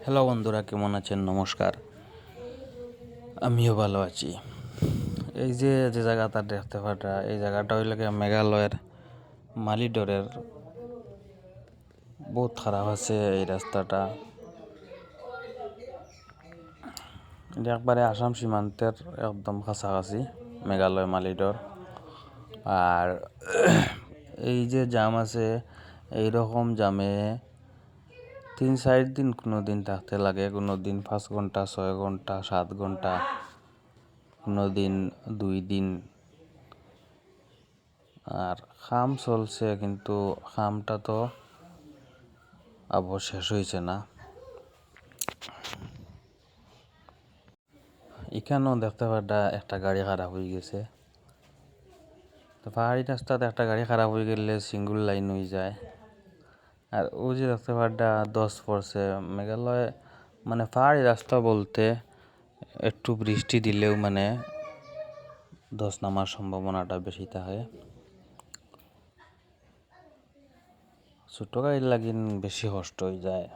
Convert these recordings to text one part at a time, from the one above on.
Hello বন্ধুরা, কেমন আছেন? নমস্কার, আমিও ভালো আছি। এই যে যে জায়গাটা দেখতে পাটা, এই জায়গাটা হইলে মেঘালয়ের মালিডরের। বহুত খারাপ আছে এই রাস্তাটা। এটা একবারে আসাম সীমান্তের একদম কাছাকাছি মেঘালয় মালিডর। আর এই যে জাম আছে, এই রকম জামে 3-4 দিন কোনো দিন থাকতে লাগে, কোনো দিন 5 ঘন্টা, 6 ঘন্টা, 7 ঘন্টা, কোনো দিন 2 দিন। আর কাম চলছে, কিন্তু কামটা তো আবার শেষ হয়েছে না। এখানেও দেখতে পাটা একটা গাড়ি খারাপ হয়ে গেছে। তো পাহাড়ি রাস্তাতে একটা গাড়ি খারাপ হয়ে গেলে সিঙ্গল লাইন হয়ে যায়। আর ও যে দেখতে পাটা 10 পড়ছে। মেঘালয় মানে পাহাড়ি রাস্তা বলতে একটু বৃষ্টি দিলেও মানে ধস নামার সম্ভাবনাটা বেশি থাকে। ছোট গাড়ির লাগিন বেশি কষ্ট হয়ে যায়,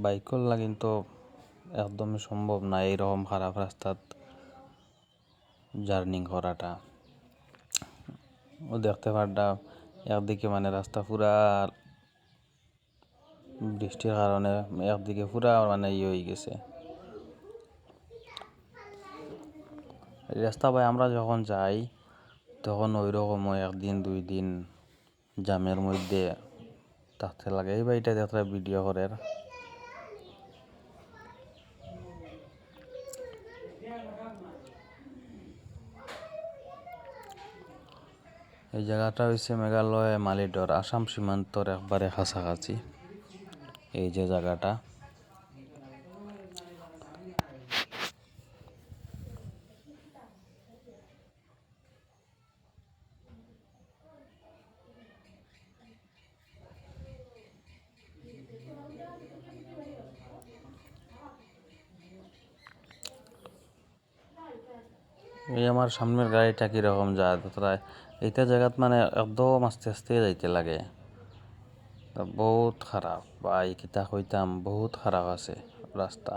বাইকের লাগিন তো একদমই সম্ভব না এইরকম খারাপ রাস্তাত জার্নি করাটা। ও দেখতে পারটা একদিকে মানে রাস্তা পুরা বৃষ্টির কারণে একদিকে পুরা মানে হয়ে গেছে এই রাস্তা। ভাই আমরা যখন যাই তখন ওই রকম 1 দিন 2 দিন জামের মধ্যে থাকতে লাগে। এই বাড়িটা দেখতে ভিডিও করে। এই জায়গাটা হচ্ছে মেঘালয় মালিডর, আসাম সীমান্তর একবারে কাছাকাছি এই যে জায়গাটা। এই আমার সামনের গাড়িটা কিরকম যায় তোরা, এইটা জায়গাত মানে একদম আস্তে আস্তে যাইতে লাগে। বহুত খারাপ ভাই, কিতা কইতাম, বহুত খারাপ আছে রাস্তা।